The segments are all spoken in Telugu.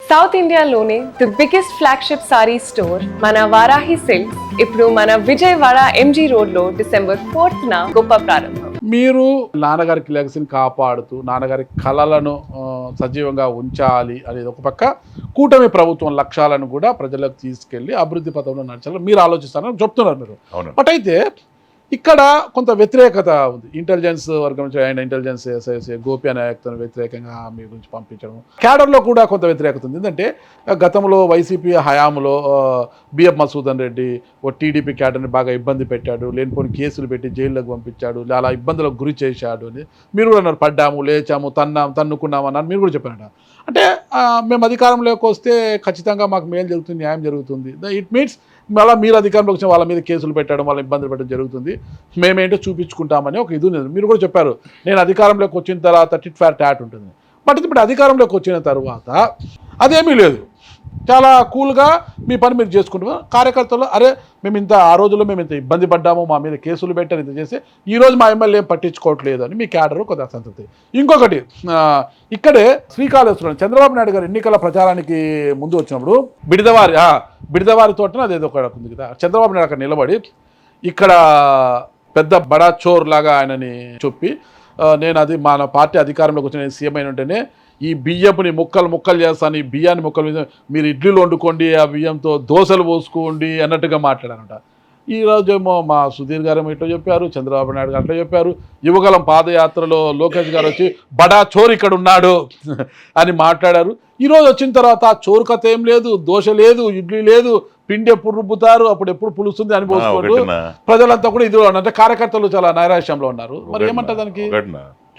సౌత్ ఇండియాలోనే the biggest flagship sorry store మన వారాహి సిల్క్స్ ఇప్పుడు మన విజయవాడ ఎంజీ రోడ్ లో December 4th గొప్ప ప్రారంభం. మీరు నాన్నగారికి లెగసీని కాపాడుతూ నాన్నగారి కళలను సజీవంగా ఉంచాలి అనేది ఒక పక్క, కూటమి ప్రభుత్వం లక్ష్యాలను కూడా ప్రజలకు తీసుకెళ్లి అభివృద్ధి పథంలో నడచాలని మీరు ఆలోచిస్తారని చెప్తున్నారు మీరు. బట్ అయితే ఇక్కడ కొంత వ్యతిరేకత ఉంది. ఇంటెలిజెన్స్ వర్గం నుంచి ఆయన ఇంటెలిజెన్స్ ఎస్ఐ గోపి అనే వ్యక్తిని వ్యతిరేకంగా మీ గురించి పంపించడం, క్యాడర్లో కూడా కొంత వ్యతిరేకత ఉంది. ఎందుకంటే గతంలో వైసీపీ హయాంలో బిఎఫ్ మసూదన్ రెడ్డి ఓ టీడీపీ క్యాడర్ని బాగా ఇబ్బంది పెట్టాడు, లేనిపోని కేసులు పెట్టి జైల్లోకి పంపించాడు, అలా ఇబ్బందులకు గురి చేశాడు అని మీరు కూడా అన్నారు. పడ్డాము, లేచాము, తన్నుకున్నాము అన్నారు, మీరు కూడా చెప్పారట. అంటే మేము అధికారంలోకి వస్తే ఖచ్చితంగా మాకు మేలు జరుగుతుంది, న్యాయం జరుగుతుంది. ఇట్ మీన్స్ మళ్ళీ మీరు అధికారంలోకి వచ్చిన వాళ్ళ మీద కేసులు పెట్టడం, వాళ్ళ ఇబ్బందులు పెట్టడం జరుగుతుంది, మేమేంటో చూపించుకుంటామని ఒక ఇది ఉంది. మీరు కూడా చెప్పారు, నేను అధికారంలోకి వచ్చిన తర్వాత టిట్ ఫార్ టాట్ ఉంటుంది. బట్ ఇప్పుడు అధికారంలోకి వచ్చిన తర్వాత అదేమీ లేదు, చాలా కూల్గా మీ పని మీరు చేసుకుంటున్నారు. కార్యకర్తలు అరే మేము ఇంత ఆ రోజుల్లో మేము ఇంత ఇబ్బంది పడ్డాము, మా మీద కేసులు పెట్టారు, ఇంత చేసి ఈరోజు మా ఎమ్మెల్యే ఏం పట్టించుకోవట్లేదు అని మీ క్యాడర్ కొంత అసంతృప్తి. ఇంకొకటి, ఇక్కడే శ్రీకాళహస్తిలో చంద్రబాబు నాయుడు గారు ఎన్నికల ప్రచారానికి ముందు వచ్చినప్పుడు బిడదవారి తోటన అదేదో ఒక ఉంది కదా, చంద్రబాబు నాయుడు అక్కడ నిలబడి ఇక్కడ పెద్ద బడా చోర్ లాగా ఆయనని చెప్పి, నేను అది మన పార్టీ అధికారంలోకి వచ్చిన నేను సీఎం అయిన ఉంటేనే ఈ బియ్యంని ముక్కలు చేస్తాను, ఈ బియ్యాన్ని ముక్కలు మీద మీరు ఇడ్లీలు వండుకోండి, ఆ బియ్యంతో దోశలు పోసుకోండి అన్నట్టుగా మాట్లాడారనట. ఈరోజేమో మా సుధీర్ గారు ఇట్లా చెప్పారు, చంద్రబాబు నాయుడు గారు అట్లా చెప్పారు. యువగలం పాదయాత్రలో లోకేష్ గారు వచ్చి బడా చోరు ఇక్కడ ఉన్నాడు అని మాట్లాడారు. ఈరోజు వచ్చిన తర్వాత ఆ చోరు కథ ఏం లేదు, దోశ లేదు, ఇడ్లీ లేదు, పిండి ఎప్పుడు రుబ్బుతారు, అప్పుడు ఎప్పుడు పులుస్తుంది అని పోసుకోండి. ప్రజలంతా కూడా ఇది అంటే కార్యకర్తలు చాలా నైరాశ్యంలో ఉన్నారు. మరి ఏమంటారు దానికి?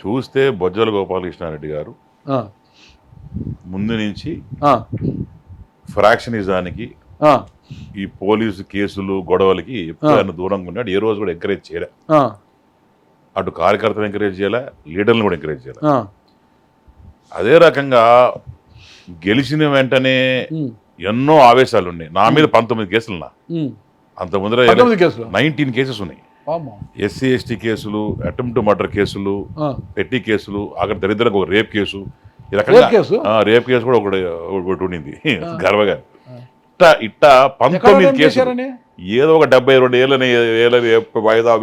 చూస్తే బొజ్జల గోపాలకృష్ణారెడ్డి గారు ముందు నుంచి ఫ్రాక్షనిజానికి, ఈ పోలీసు కేసులు గొడవలకి ఎప్పుడు దూరంగా ఉన్నాడు. ఏ రోజు కూడా ఎంకరేజ్ చేయలే, అటు కార్యకర్తలు ఎంకరేజ్ చేయలే, లీడర్లను కూడా ఎంకరేజ్ చేయలే. అదే రకంగా గెలిచిన వెంటనే ఎన్నో ఆవేశాలు ఉన్నాయి. నా మీద 19 కేసులు ఉన్నా, అంత ముందర 19 కేసెస్ ఉన్నాయి. ఎస్సీ ఎస్టీ కేసులు, అటెంప్ట్ మర్డర్ కేసులు, పెట్టి కేసులు, అక్కడ దరిద్రంగా ఒక రేప్ కేసు, ఈ రకంగా రేప్ కేసు కూడా ఒకటి ఉండింది గర్వగా. ఇట్టా 19 కేసులు, ఏదో ఒక 72 ఏళ్ళని వాయిదా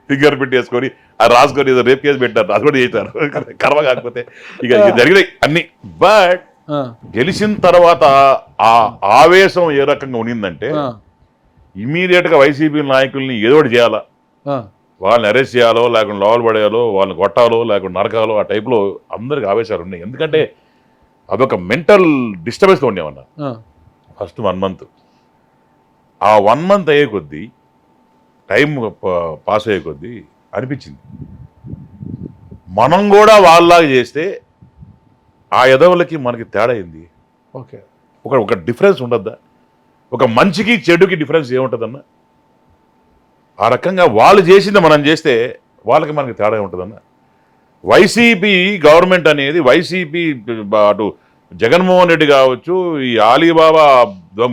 ఫింగర్ పెట్టేసుకొని రాసుకొని ఏదో రేప్ కేసు పెట్టారు, అది కూడా చేశారు గర్వ. కాకపోతే ఇక జరిగినాయి అన్ని. బట్ గెలిచిన తర్వాత ఆ ఆవేశం ఏ రకంగా ఉండిందంటే ఇమీడియట్ గా వైసీపీ నాయకుల్ని ఏదో ఒకటి చేయాలా, వాళ్ళని అరెస్ట్ చేయాలో, లేకుండా లోపల పడేయాలో, వాళ్ళని కొట్టాలో, లేకుండా నరకాలో, ఆ టైప్లో అందరికి ఆవేశాలు ఉన్నాయి. ఎందుకంటే అదొక మెంటల్ డిస్టర్బెన్స్లో ఉండేవన్నా. ఫస్ట్ 1 month, ఆ 1 month అయ్యే కొద్దీ, టైం పాస్ అయ్యే కొద్దీ అనిపించింది మనం కూడా వాళ్ళలాగా చేస్తే ఆ ఎదవులకి మనకి తేడా అయింది. ఓకే, ఒక డిఫరెన్స్ ఉండద్దా? ఒక మంచికి చెడుకి డిఫరెన్స్ ఏముంటుందన్న? ఆ రకంగా వాళ్ళు చేసింది మనం చేస్తే వాళ్ళకి మనకి తేడా ఉంటుందన్న. వైసీపీ గవర్నమెంట్ అనేది, వైసీపీ అటు జగన్మోహన్ రెడ్డి కావచ్చు, ఈ ఆలీబాబా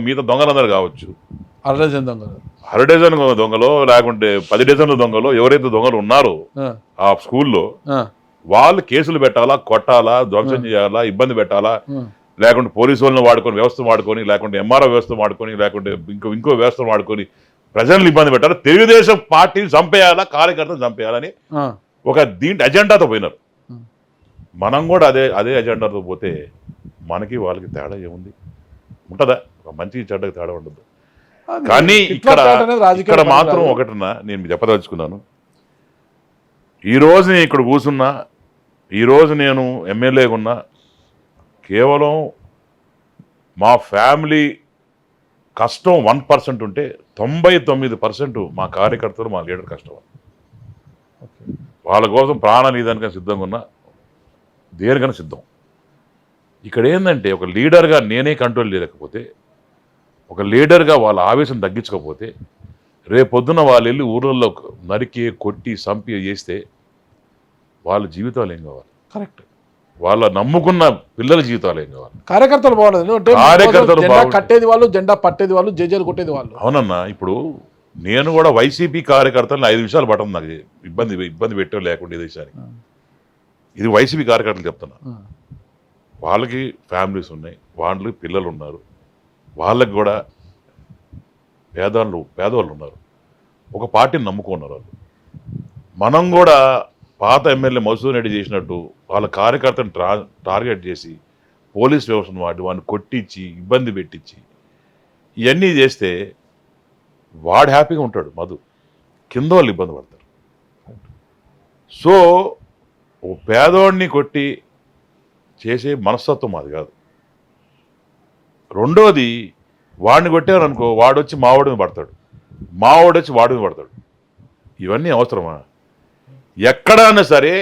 మిగతా దొంగలందరూ కావచ్చు, 100 డజన్ దొంగలో లేకుంటే 10 డజన్ల దొంగలో ఎవరైతే దొంగలు ఉన్నారో ఆ స్కూల్లో, వాళ్ళు కేసులు పెట్టాలా, కొట్టాలా, ధ్వంసం చేయాలా, ఇబ్బంది పెట్టాలా, లేకుంటే పోలీసు వాళ్ళని వాడుకొని, వ్యవస్థ వాడుకొని, లేకుంటే ఎంఆర్ఓ వ్యవస్థ వాడుకొని, లేకుంటే ఇంకో వ్యవస్థను వాడుకొని ప్రజలను ఇబ్బంది పెట్టాలి, తెలుగుదేశం పార్టీని చంపేయాలా, కార్యకర్తలు చంపేయాలని ఒక దీంట్లో అజెండాతో పోయినారు. మనం కూడా అదే అజెండాతో పోతే మనకి వాళ్ళకి తేడా ఏముంది? ఉంటుందా? ఒక మంచి చెడ్డకి తేడా ఉండదు. కానీ ఇక్కడ మాత్రం ఒకటిన్నా నేను చెప్పదలుచుకున్నాను. ఈరోజు నేను ఇక్కడ కూర్చున్నా, ఈరోజు నేను ఎమ్మెల్యేగా ఉన్నా, కేవలం మా ఫ్యామిలీ కష్టం 1% ఉంటే 99% మా కార్యకర్తలు, మా లీడర్ కష్టం. వాళ్ళ కోసం ప్రాణాలు ఇదానికైనా సిద్ధంగా ఉన్నా, దేనికైనా సిద్ధం. ఇక్కడ ఏంటంటే ఒక లీడర్గా నేనే కంట్రోల్ చేయలేకపోతే, ఒక లీడర్గా వాళ్ళ ఆవేశం తగ్గించకపోతే, రేపొద్దున వాళ్ళు వెళ్ళి ఊళ్ళల్లో నరికి, కొట్టి, సంపి చేస్తే వాళ్ళ జీవితాలు ఏం కావాలి? కరెక్ట్. వాళ్ళ నమ్ముకున్న పిల్లల జీవితాలు ఏం కావాలి? కార్యకర్తలు బాగుండదు, కట్టేది వాళ్ళు, జెండా పట్టేది వాళ్ళు, జేజేలు కొట్టేది వాళ్ళు. అవునన్నా, ఇప్పుడు నేను కూడా వైసీపీ కార్యకర్తలను 5 నిమిషాలు పట్టదు నాకు ఇబ్బంది పెట్టో లేకుండా ఈ దేశానికి. ఇది వైసీపీ కార్యకర్తలు చెప్తున్నా. వాళ్ళకి ఫ్యామిలీస్ ఉన్నాయి, వాళ్ళకి పిల్లలు ఉన్నారు, వాళ్ళకి కూడా పేదవాళ్ళు ఉన్నారు, ఒక పార్టీని నమ్ముకున్నారు వాళ్ళు. మనం కూడా పాత ఎమ్మెల్యే మధుసూదన్ రెడ్డి చేసినట్టు వాళ్ళ కార్యకర్తను టార్గెట్ చేసి పోలీస్ వ్యవస్థను వాడిని కొట్టించి ఇబ్బంది పెట్టించి ఇవన్నీ చేస్తే వాడు హ్యాపీగా ఉంటాడు, మధు కింద వాళ్ళు ఇబ్బంది పడతారు. సో ఓ పేదవాడిని కొట్టి చేసే మనస్తత్వం అది కాదు. రెండోది, వాడిని కొట్టారనుకో వాడు వచ్చి మావాడి మీద పడతాడు, మావాడు వచ్చి వాడి మీద పడతాడు. ఇవన్నీ అవసరమా? ఎక్కడైనా సరే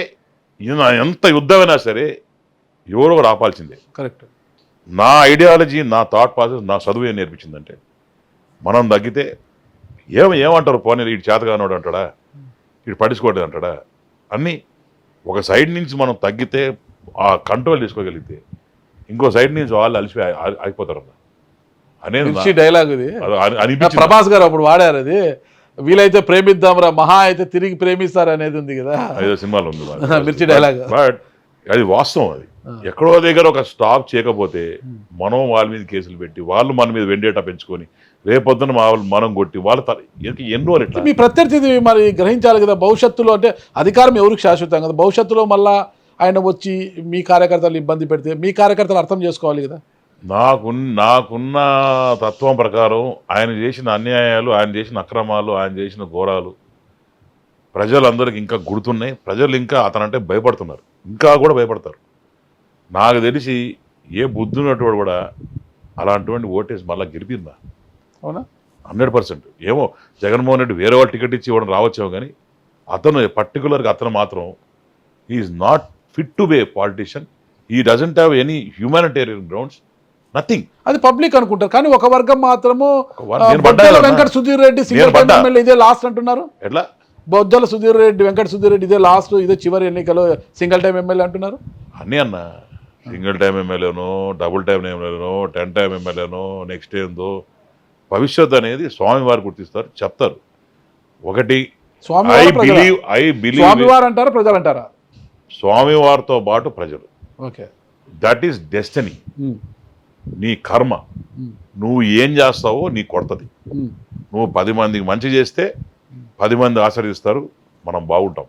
ఎంత యుద్ధమైనా సరే ఎవరో ఒకరు ఆపాల్సిందే. కరెక్ట్. నా ఐడియాలజీ, నా థాట్ ప్రాసెస్, నా చదువు ఏం నేర్పించిందంటే మనం తగ్గితే ఏమంటారు, పోనీ వీడు చేతగానోడు అంటాడా, వీడు పడుచుకోవట్లేదు అంటాడా, అన్నీ ఒక సైడ్ నుంచి మనం తగ్గితే ఆ కంట్రోల్ తీసుకోగలిగితే ఇంకో సైడ్ నుంచి వాళ్ళు అలసిపోయి అయిపోతారన్న అనేది డైలాగ్ ఇది. ప్రభాస్ గారు అప్పుడు వాడారు అది, వీలైతే ప్రేమిద్దాంరా మహా అయితే తిరిగి ప్రేమిస్తారు అనేది ఉంది కదా, ఏదో సినిమాలో ఉంది మిర్చి డైలాగ్. బట్ అది వాస్తవం. అది ఎక్కడో దగ్గర ఒక స్టాప్ చేయకపోతే మనం వాళ్ళ మీద కేసులు పెట్టి వాళ్ళు మన మీద వెండేటా పెంచుకొని రేపొద్దున మనం కొట్టి వాళ్ళ ఎన్నో. మీ ప్రత్యర్థి మరి గ్రహించాలి కదా, భవిష్యత్తులో అంటే అధికారం ఎవరికి శాశ్వతం కదా, భవిష్యత్తులో మళ్ళా ఆయన వచ్చి మీ కార్యకర్తలు ఇబ్బంది పెడితే మీ కార్యకర్తలు అర్థం చేసుకోవాలి కదా. నాకున్న తత్వం ప్రకారం ఆయన చేసిన అన్యాయాలు, ఆయన చేసిన అక్రమాలు, ఆయన చేసిన ఘోరాలు ప్రజలందరికీ ఇంకా గుర్తున్నాయి. ప్రజలు ఇంకా అతనంటే భయపడుతున్నారు, ఇంకా కూడా భయపడతారు. నాకు తెలిసి ఏ బుద్ధి ఉన్నటువంటి కూడా అలాంటి ఓటేసి మళ్ళీ గెలిపిందా? అవునా? 100%. ఏమో జగన్మోహన్ రెడ్డి వేరే వాళ్ళు టికెట్ ఇచ్చి ఇవ్వడం రావచ్చేమో, కానీ అతను పర్టికులర్గా అతను మాత్రం is not fit to be politician. He doesn't have any humanitarian grounds, nothing. అది పబ్లిక్ అనుకుంటారు, కానీ ఒక వర్గం మాత్రము వెంకట సుధీర్ రెడ్డి ఇదే లాస్ట్ అంటున్నారు. ఎట్లా బొజ్జల సుధీర్ రెడ్డి, వెంకట సుధీర్ రెడ్డి ఇదే లాస్ట్, ఇదే చివరి ఎన్నికలు సింగిల్ టైం ఎమ్మెల్యే అంటున్నారు. అన్నీ అన్న, సింగిల్ టైం ఎమ్మెల్యేనో, డబుల్ టైం ఎమ్మెల్యేనో, 10 టైం ఎమ్మెల్యేనో, నెక్స్ట్ ఏందో భవిష్యత్ అనేది స్వామివారు గుర్తిస్తారు, చెప్తారు. ఒకటి స్వామివారు అంటారా ప్రజలు అంటారా? స్వామివారితో పాటు ప్రజలు. Okay, that is destiny. నీ కర్మ, నువ్వు ఏం చేస్తావో నీ కొడుతుంది. నువ్వు 10 మందికి మంచి చేస్తే 10 మంది ఆశీర్వదిస్తారు, మనం బాగుంటాం.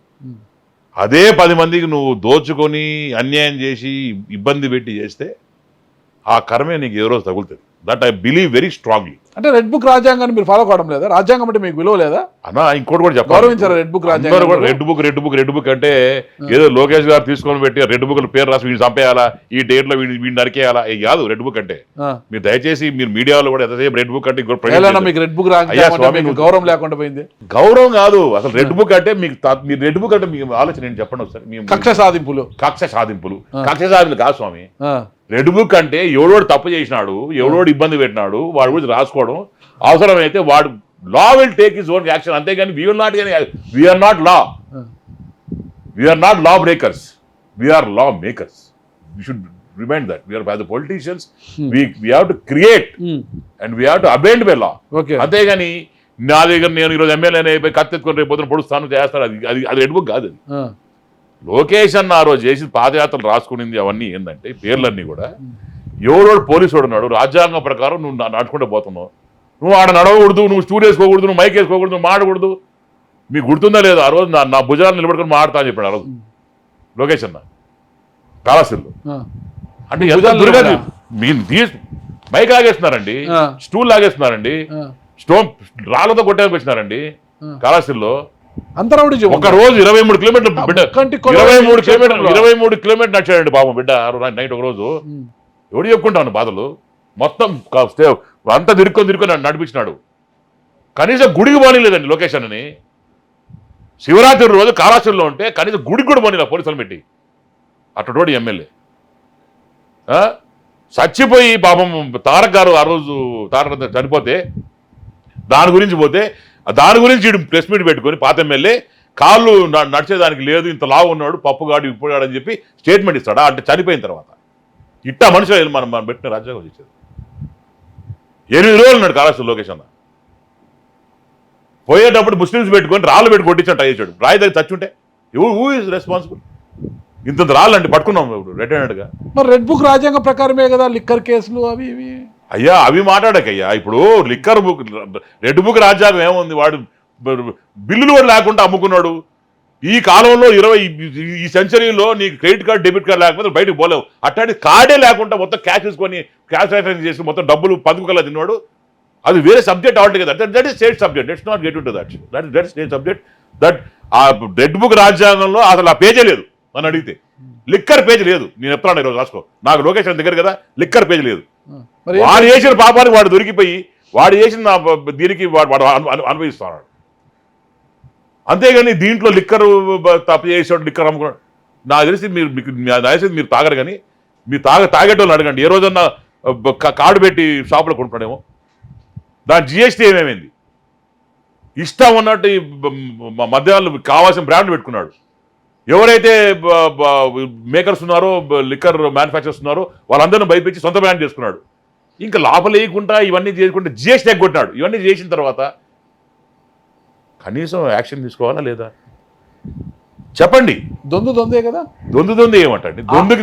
అదే 10 మందికి నువ్వు దోచుకొని అన్యాయం చేసి ఇబ్బంది పెట్టి చేస్తే ఆ కర్మే నీకు ఏ రోజు తగులుతుంది. That I believe very strongly. అంటే రెడ్ బుక్ రాజ్యాంగాన్ని మీరు ఫాలో కావడం లేదా? రాజ్యాంగం అంటే మీకు విలువ లేదా అన్న? ఇంకోటి కూడా చెప్పాలి, గౌరవించారు రెడ్ బుక్ రాజ్యాంగం. రెడ్ బుక్ అంటే ఏదో లోకేష్ గారు తీసుకొని పెట్టి రెడ్ బుక్ పేరు రాసి వీడిని చంపేయాలా, ఈ డేట్ లో వీడిని నరికేయాలా, ఇది కాదు రెడ్ బుక్ అంటే. మీరు దయచేసి మీరు మీడియాలో కూడా ఎంతసేపు రెడ్ బుక్ అంటే మీకు రెడ్ బుక్ రాజ్యాంగం గౌరవం లేకుండా పోయింది. గౌరవం కాదు అసలు. రెడ్ బుక్ అంటే మీరు రెడ్ బుక్ అంటే మీకు ఆలోచన నేను చెప్పండి ఒకసారి. కక్ష సాధింపులు కాదు స్వామి. రెడ్ బుక్ అంటే ఎవడోడు తప్పు చేసినాడు, ఎవడోడు ఇబ్బంది పెట్టినాడు, వాడి గురించి రాసుకోవడం, అవసరమైతే వాడు law will take his own action. అంతేగాని we are not law breakers, we are law makers. We should remind that we are by the politicians. We have to create and we have to abide by law. అంతేగాని నా దగ్గర నేను ఈరోజు ఎమ్మెల్యేనే కత్తెత్తుకొని రేపు పొద్దున పొడుస్తాను చేస్తాను, అది రెడ్ బుక్ కాదు. అది లోకేష్ అన్న ఆ రోజు చేసి పాదయాత్రలు రాసుకునింది అవన్నీ ఏంటంటే పేర్లన్నీ కూడా ఎవరోడు పోలీసు వాడు ఉన్నాడు, రాజ్యాంగం ప్రకారం నువ్వు నడుచుకుంటూ పోతున్నావు, నువ్వు ఆడ నడవకూడదు, నువ్వు స్టూడియో వేసుకోకూడదు, నువ్వు మైక్ వేసుకోకూడదు, నువ్వు మాడకూడదు. మీకు గుర్తుందా లేదు ఆ రోజు నా భుజాలను నిలబడుకొని మాడతా అని చెప్పాడు ఆ రోజు లోకేష్ అన్న కాళాస్తిలో. అంటే మైక్ లాగేస్తున్నారండి, స్టూల్ లాగేస్తున్నారండి, స్టోన్ రాళ్లతో కొట్టేందుకు వచ్చినారండి కాళాస్తిలో. ఒక రోజు 23 కిలోమీటర్లు బిడ్డ, 23 కిలోమీటర్లు నడిచాడండి పాపం బిడ్డ నైట్. ఒక రోజు ఎవడు చెప్పుకుంటాను బాధలు మొత్తం అంతా తిరుక్కొని నడిపించినాడు. కనీసం గుడికి పోనీలేదండి లోకేష్ అని. శివరాత్రి రోజు కాళాస్తిలో ఉంటే కనీసం గుడికి కూడా పోనీలా పోలీసులు పెట్టి. అట్టోటి ఎమ్మెల్యే చచ్చిపోయి పాపం తారక్ గారు ఆ రోజు తారక్ చనిపోతే దాని గురించి ప్రెస్ మీట్ పెట్టుకొని పాత ఎమ్మెల్యే కాళ్ళు నడిచేదానికి లేదు, ఇంత లావు ఉన్నాడు, పప్పుగాడు ఇప్పుడాడు అని చెప్పి స్టేట్మెంట్ ఇస్తాడా? అంటే చనిపోయిన తర్వాత ఇట్టా మనుషులు మనం పెట్టిన రాజ్యాంగం చేసేది. 8 రోజులు ఉన్నాడు కాళాస్తి లోకేష్ అన్న. పోయేటప్పుడు ముస్లిమ్స్ పెట్టుకొని రాళ్ళు పెట్టి కొట్టించట్టు అయ్యేసాడు. రాయి దగ్గర చచ్చుంటే హూ ఈజ్ రెస్పాన్సిబుల్? ఇంత రాళ్ళండి పట్టుకున్నాం ఇప్పుడు రెడ్ హ్యాండెడ్గా. మరి రెడ్ బుక్ రాజ్యాంగం ప్రకారమే కదా లిక్కర్ కేసులు అవి ఇవి. అయ్యా అవి మాట్లాడకయ్యా. ఇప్పుడు లిక్కర్ బుక్ రెడ్ బుక్ రాజ్యాంగం ఏముంది? వాడు బిల్లులు కూడా లేకుండా అమ్ముకున్నాడు. ఈ కాలంలో ఈ సెంచరీలో నీకు క్రెడిట్ కార్డు డెబిట్ కార్డు లేకపోతే బయటకు పోలేవు. అట్లాంటి కార్డే లేకుండా మొత్తం క్యాష్ తీసుకొని క్యాష్ ట్రాన్సాక్షన్ చేసి మొత్తం డబ్బులు పదుకుకల్లా తిన్నాడు. అది వేరే subject altogether. That is state subject. Let's not get into that. That state subject. That ఆ రెడ్ బుక్ రాజ్యాంగంలో అసలు ఆ పేజే లేదు. నన్ను అడిగితే లిక్కర్ పేజ్ లేదు. నేను చెప్తాను ఈరోజు రాసుకో. నాకు లొకేషన్ దగ్గర కదా, లిక్కర్ పేజ్ లేదు. వాడు చేసిన పాపానికి వాడు దొరికిపోయి వాడు చేసిన దీనికి వాడు అనుభవిస్తున్నాడు. అంతేగాని దీంట్లో లిక్కర్ తప్పు చేసాడు, లిక్కర్ అమ్ముకున్నాడు. నాకు తెలిసి మీరు తాగరు. కానీ మీరు తాగేటోళ్ళు అడగండి. ఏ రోజన్నా కార్డు పెట్టి షాపులో కొనుక్కోడేమో. దాని జిఎస్టీ ఏమేమైంది? ఇష్టం ఉన్నట్టు మద్యాలు కావాల్సిన బ్రాండ్లు పెట్టుకున్నాడు. ఎవరైతే మేకర్స్ ఉన్నారో, లిక్కర్ మ్యానుఫ్యాక్చర్స్ ఉన్నారో వాళ్ళందరినీ భయపించి సొంత బ్రాండ్ చేసుకున్నాడు. ఇంకా లోపలేయకుండా ఇవన్నీ చేసుకుంటే జిఎస్టీ ఎగ్గొట్టినాడు. ఇవన్నీ చేసిన తర్వాత కనీసం యాక్షన్ తీసుకోవాలా లేదా చెప్పండి. దొందే కదా. దొందు ఏమంటండి? దొందుకి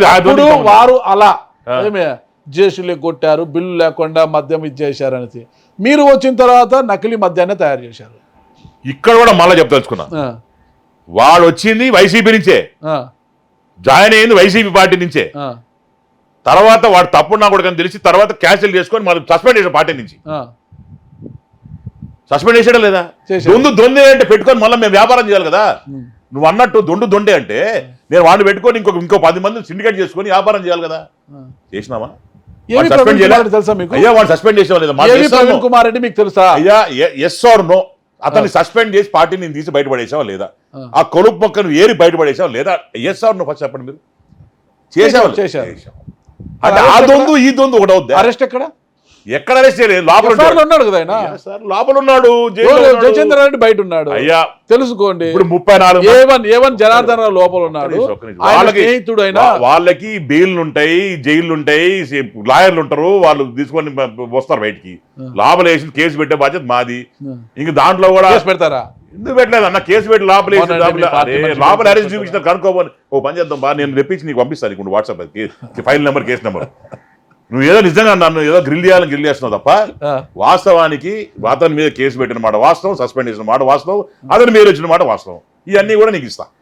వారు అలా జిఎస్టీలు కొట్టారు, బిల్లు లేకుండా మద్యం ఇచ్చేసారనేసి. మీరు వచ్చిన తర్వాత నకిలీ మద్యాన్ని తయారు చేశారు. ఇక్కడ కూడా మళ్ళీ చెప్తలుచుకున్నా. వాడు వచ్చింది వైసీపీ నుంచే, జాయిన్ అయ్యింది వైసీపీ పార్టీ నుంచే. తర్వాత వాడు తప్పుడు నా కూడా తెలిసి తర్వాత క్యాన్సిల్ చేసుకొని మనం సస్పెండ్ చేసాం పార్టీ నుంచి. సస్పెండ్ చేసాడా లేదా? దొందే అంటే పెట్టుకొని మళ్ళీ మేము వ్యాపారం చేయాలి కదా. నువ్వు అన్నట్టు దొండే అంటే నేను వాడిని పెట్టుకొని ఇంకో 10 మంది సిండికేట్ చేసుకొని వ్యాపారం చేయాలి కదా. చేసినావా? సస్పెండ్ చేయాలి తెలుసా మీకు? అయ్యా వాడు సస్పెండ్ చేసేవా లేదా? ప్రవీణ్ కుమార్ రెడ్డి మీకు తెలుసా? అయ్యా ఎస్ ఆర్ నో. అతన్ని సస్పెండ్ చేసి పార్టీని తీసి బయటపడేసావా లేదా? ఆ కొలుపు మొక్కను ఏరి బయటపడేసావా లేదా? ఎస్ ఆర్ నో ఫస్ట్ చెప్పండి. మీరు చేసావా? అంటే ఆ దొందు ఈ దొందు ఒకటి అవుద్ది. అరెస్ట్ ఎక్కడ అరెస్ట్ చేయలేదు. లోపల ఉన్నాడు కదా ఆయన. లోపల ఉన్నాడు. జయచంద్ర రెడ్డి బయట ఉన్నాడు. అయ్యా తెలుసుకోండి. ఇప్పుడు 34 A1 జనార్దన్ రావు లోపల ఉన్నాడు. వాళ్ళకి బెయిల్లు ఉంటాయి, జైళ్ళు ఉంటాయి, లాయర్లు ఉంటారు. వాళ్ళు తీసుకొని వస్తారు బయటికి. లోపల వేసి కేసు పెట్టే బాధ్యత మాది. ఇంక దాంట్లో కూడా పెడతారా? ఎందుకు పెట్టలేదు అన్న? కేసు పెట్టి లోపల అరెస్ట్ చూపించిన కనుక్కోమని. ఓ పని చేద్దాం బా, నేను రెప్పించి నీకు పంపిస్తాను. నీకు WhatsApp file number, case number. నువ్వు ఏదో నిజంగా నన్ను ఏదో గ్రిల్ చేస్తున్నావు తప్ప వాస్తవానికి అతని మీద కేసు పెట్టిన మాట వాస్తవం, సస్పెండ్ చేసిన మాట వాస్తవం, అతని మీద వచ్చిన మాట వాస్తవం. ఇవన్నీ కూడా నీకు ఇస్తా.